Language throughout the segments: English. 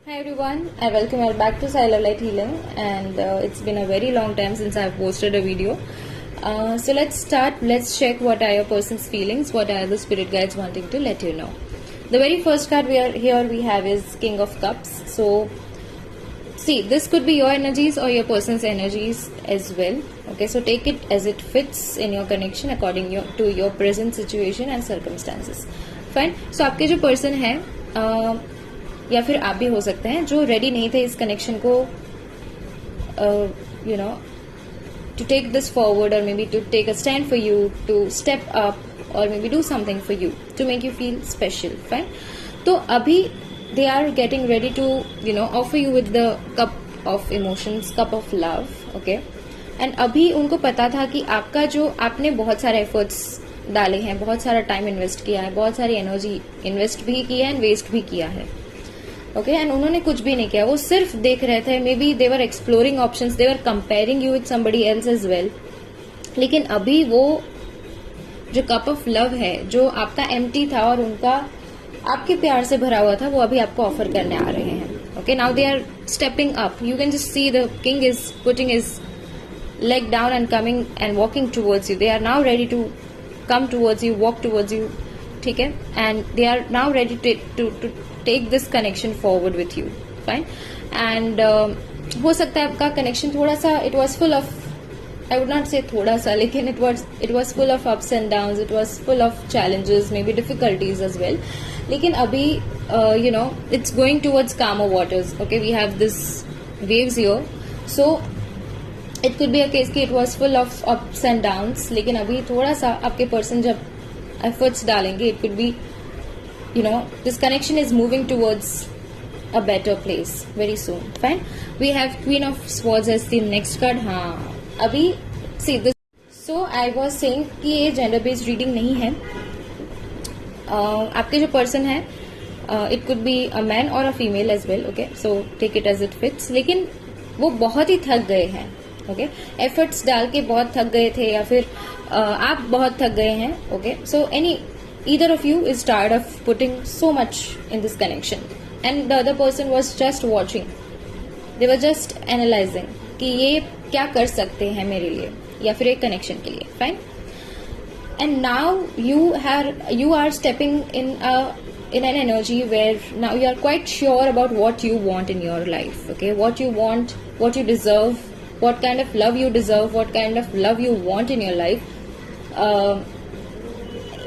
Hi everyone, I welcome you all back to Silent Light Healing, and it's been a very long time since I've posted a video. So let's start. Let's check what are your person's feelings, what are the spirit guides wanting to let you know. The very first card we have is King of Cups. So see, this could be your energies or your person's energies as well. Okay, so take it as it fits in your connection according to your present situation and circumstances. Fine. So आपके जो person है या फिर आप भी हो सकते हैं जो रेडी नहीं थे इस कनेक्शन को you know to take this forward और maybe to take a stand for you to step up और maybe do something for you to make you feel special fine. तो अभी they are getting ready to offer you with the cup of emotions, cup of love. Okay, and अभी उनको पता था कि आपका जो आपने बहुत सारे एफर्ट्स डाले हैं, बहुत सारा टाइम इन्वेस्ट किया है, बहुत सारी एनर्जी इन्वेस्ट भी किया है एंड वेस्ट भी किया है. ओके, एंड उन्होंने कुछ भी नहीं किया, वो सिर्फ देख रहे थे. Maybe they were exploring options, they were comparing you with somebody else as well. लेकिन अभी वो जो कप ऑफ लव है जो आपका एम्प्टी था और उनका आपके प्यार से भरा हुआ था, वो अभी आपको ऑफर करने आ रहे हैं. Okay, now they are stepping up. You can just see the king is putting his leg down and coming and walking towards you. They are now ready to come towards you, walk towards you. ठीक है, and they are now ready to take this connection forward with you. Fine. And हो सकता है आपका connection थोड़ा सा it was full of, I would not say थोड़ा सा, लेकिन it was full of ups and downs. It was full of challenges, maybe difficulties as well. लेकिन अभी it's going towards calmer waters. Okay, we have this waves here. So it could be a case कि it was full of ups and downs. लेकिन अभी थोड़ा सा आपके person जब efforts डालेंगे, it could be this connection is moving towards a better place very soon. Fine. We have queen of swords as the next card. हाँ, अभी see this. So I was saying कि ये gender based reading नहीं है. आपके जो person है it could be a man और a female as well. Okay, so take it as it fits. लेकिन वो बहुत ही थक गए हैं. ओके, एफर्ट्स डाल के बहुत थक गए थे या फिर आप बहुत थक गए हैं. Okay, so either of you is tired of putting so much in this connection and the other person was just watching. They were just analyzing कि ये क्या कर सकते हैं मेरे लिए या फिर एक कनेक्शन के लिए. Fine. and now you are stepping in an energy where now you are quite sure about what you want in your life. Okay, what you want, what you deserve, what kind of love you deserve, what kind of love you want in your life.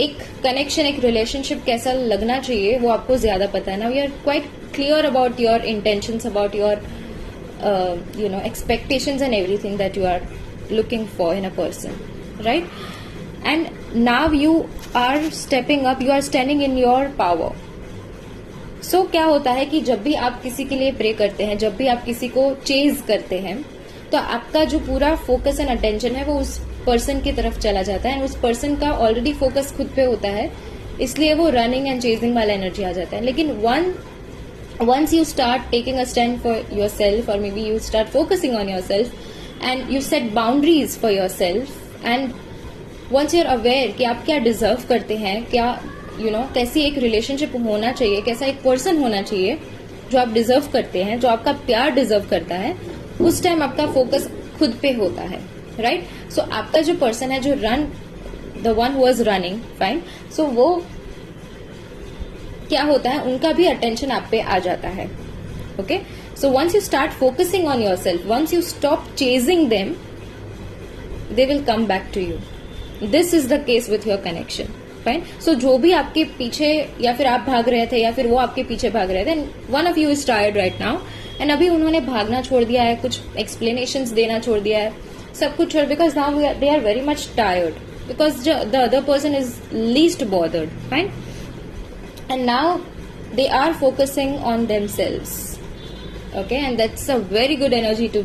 एक connection, एक relationship कैसा लगना चाहिए वो आपको ज्यादा पता है. Now you are quite clear about your intentions, about your expectations and everything that you are looking for in a person, right? And now you are stepping up, you are standing in your power. So क्या होता है कि जब भी आप किसी के लिए प्रे करते हैं, जब भी आप किसी को चेज करते हैं, तो आपका जो पूरा फोकस एंड अटेंशन है वो उस पर्सन की तरफ चला जाता है. उस पर्सन का ऑलरेडी फोकस खुद पे होता है, इसलिए वो रनिंग एंड चेजिंग वाला एनर्जी आ जाता है. लेकिन once you start taking a stand for yourself or maybe you start focusing on yourself and you set boundaries for yourself and once you're aware कि आप क्या डिजर्व करते हैं, क्या कैसी एक रिलेशनशिप होना चाहिए, कैसा एक पर्सन होना चाहिए जो आप डिजर्व करते हैं, जो आपका प्यार डिजर्व करता है, उस टाइम आपका फोकस खुद पे होता है. राइट. सो आपका जो पर्सन है जो the one who was running, fine, so वो क्या होता है, उनका भी अटेंशन आप पे आ जाता है. Okay, so once you start focusing on yourself, once you stop chasing them, they will come back to you. This is the case with your connection. Fine. So जो भी आपके पीछे या फिर आप भाग रहे थे या फिर वो आपके पीछे भाग रहे थे, one of you is tired right now and अभी उन्होंने भागना छोड़ दिया है, कुछ एक्सप्लेनेशंस देना छोड़ दिया है, सब कुछ छोड़, because now they are very much tired because the other person is least bothered. Fine. and now they are focusing on themselves. Okay, and that's a very good energy to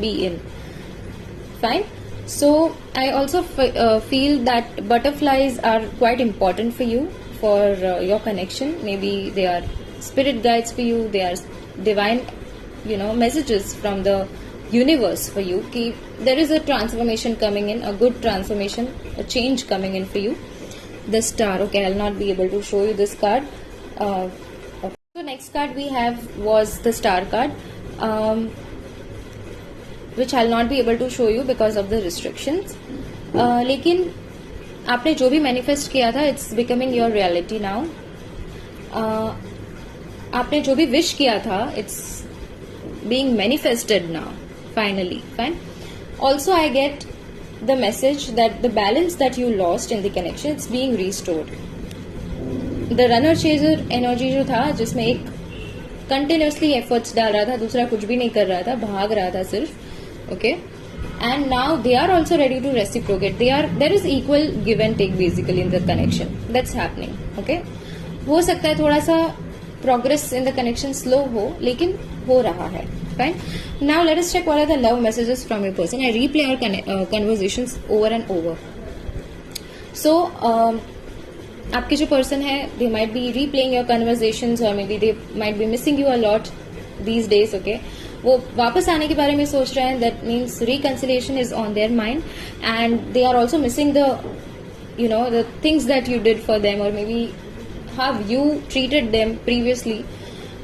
be in. Fine. So I also feel that butterflies are quite important for you, for your connection. Maybe they are spirit guides for you, they are divine messages from the universe for you कि there is a transformation coming in, a good transformation, a change coming in for you. The star. Okay, I'll not be able to show you this card. Okay. So next next card we have was the star card, which I'll not be able to show you because of the restrictions. लेकिन आपने जो भी manifest किया था, it's becoming your reality now. आपने जो भी wish किया था, it's being manifested now, finally. Fine. Also, I get the message that the balance that you lost in the connection, it's being restored. The runner chaser energy जो था, जिसमें एक continuously efforts डाल रहा था, दूसरा कुछ भी नहीं कर रहा था, भाग रहा था सिर्फ, okay? And now they are also ready to reciprocate. There is equal give and take basically in the connection. That's happening, okay? हो सकता है थोड़ा सा progress in the connection slow हो, लेकिन हो रहा है. Fine. Now let us check what are the love messages from your person. I replay our conversations over and over. So आपके जो person है, they might be replaying your conversations or maybe they might be missing you a lot these days. Okay. वो वापस आने के बारे में सोच रहे हैं. That means reconciliation is on their mind, and they are also missing the the things that you did for them, or maybe how you treated them previously.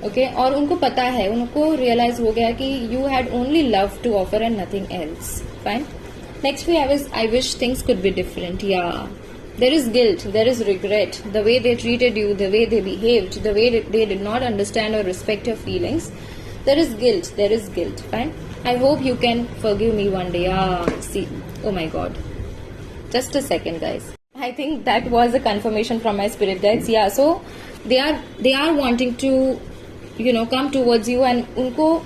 Okay, और उनको पता है, उनको रियलाइज हो गया कि you had only love to offer and nothing else. Fine. Next we have is I wish things could be different. Yeah, there is guilt, there is regret, the way they treated you, the way they behaved, the way they did not understand or respect your feelings. There is guilt, there is guilt. Fine. I hope you can forgive me one day. Yeah, see, oh my God. Just a second, guys. I think that was a confirmation from my spirit guides. Yeah, so they are wanting to come towards you and उनको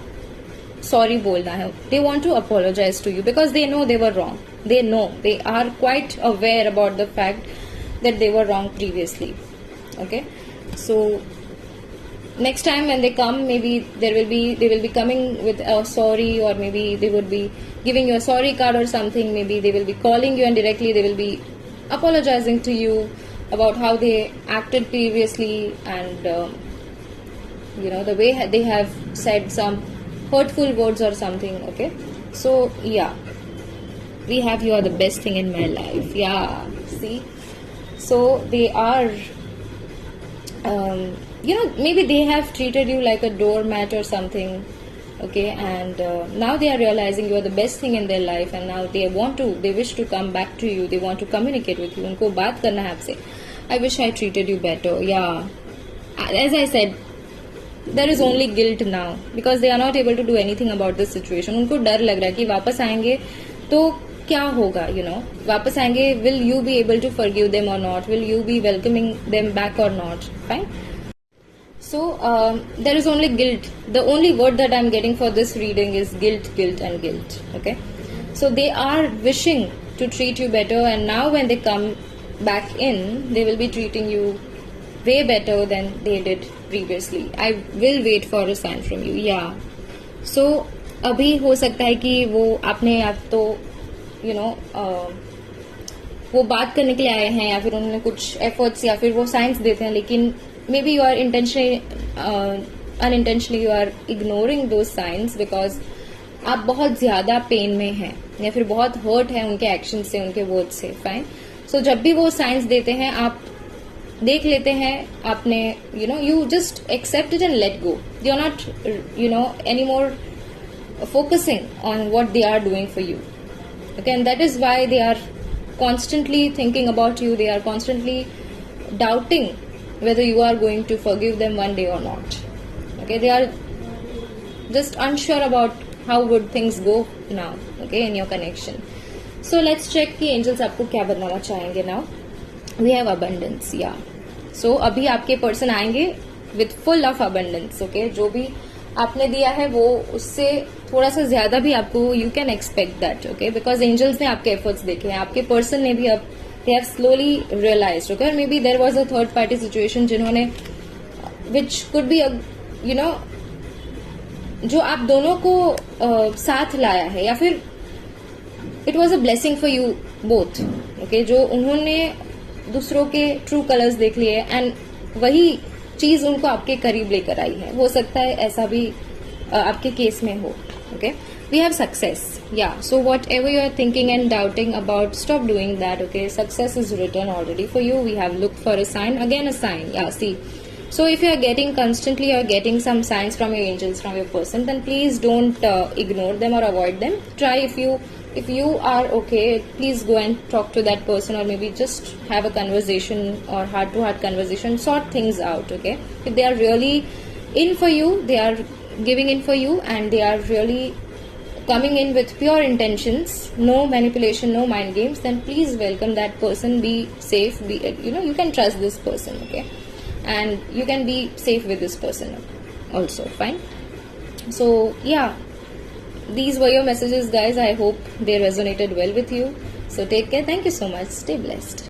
sorry बोलना है. They want to apologize to you because they know they were wrong. They are quite aware about the fact that they were wrong previously. Okay, so next time when they come, maybe they will be coming with a sorry, or maybe they would be giving you a sorry card or something. Maybe they will be calling you and directly they will be apologizing to you about how they acted previously, and the way they have said some hurtful words or something. Okay, so yeah, we have you are the best thing in my life. Yeah, see, so they are maybe they have treated you like a doormat or something. Okay, and now they are realizing you are the best thing in their life, and now they wish to come back to you. They want to communicate with you. उनको बात करना है आपसे. I wish I treated you better. Yeah, as I said, there is only guilt now because they are not able to do anything about this situation. उनको डर लग रहा है कि वापस आएंगे तो क्या होगा. वापस आएंगे, will you be able to forgive them or not? Will you be welcoming them back or not? Fine. So there is only guilt. The only word that I'm getting for this reading is guilt, guilt and guilt. Okay, so they are wishing to treat you better, and now when they come back in, they will be treating you way better than they did previously. I will wait for a sign from you. Yeah. So अभी हो सकता है कि वो आपने आप तो वो बात करने के लिए आए हैं, या फिर उन्होंने कुछ एफर्ट्स या फिर वो साइंस देते हैं, लेकिन maybe you are unintentionally you are ignoring those signs because आप बहुत ज्यादा पेन में हैं या फिर बहुत हर्ट है उनके एक्शन से, उनके वर्ड से. फाइन. सो जब भी वो साइंस देते हैं, आप देख लेते हैं, आपने you just accept it and let go. You are not anymore focusing on what they are doing for you. Okay, and that is why they are constantly thinking about you. They are constantly doubting whether you are going to forgive them one day or not. Okay, they are just unsure about how would things go now. Okay, in your connection. So let's check कि angels आपको क्या बताना चाहेंगे now. We have abundance. Yeah. So अभी आपके person आएंगे with full of abundance. Okay, जो भी आपने दिया है वो उससे थोड़ा सा ज्यादा भी आपको you can expect that. Okay, because angels ने आपके efforts देखे हैं, आपके person ने भी अब they have slowly realized. Okay, or maybe there was a third party situation जिन्होंने which could be a जो आप दोनों को साथ लाया है, या फिर it was a blessing for you both. Okay, जो उन्होंने दूसरों के ट्रू कलर्स देख लिए एंड वही चीज उनको आपके करीब लेकर आई है. हो सकता है ऐसा भी आपके केस में हो. Okay, we have success. Yeah, so whatever you are thinking and doubting about, stop doing that. Okay, success is return already for you. We have look for a sign, again a sign. Yeah, see So if you are getting constantly, you're getting some signs from your angels, from your person, then please don't ignore them or avoid them. Try, if you are okay, please go and talk to that person, or maybe just have a conversation or heart to heart conversation, sort things out. Okay, if they are really in for you, they are giving in for you, and they are really coming in with pure intentions, no manipulation, no mind games, then please welcome that person. Be safe, be, you can trust this person. Okay, and you can be safe with this person also. Fine. So yeah, these were your messages, guys. I hope they resonated well with you. So take care. Thank you so much. Stay blessed.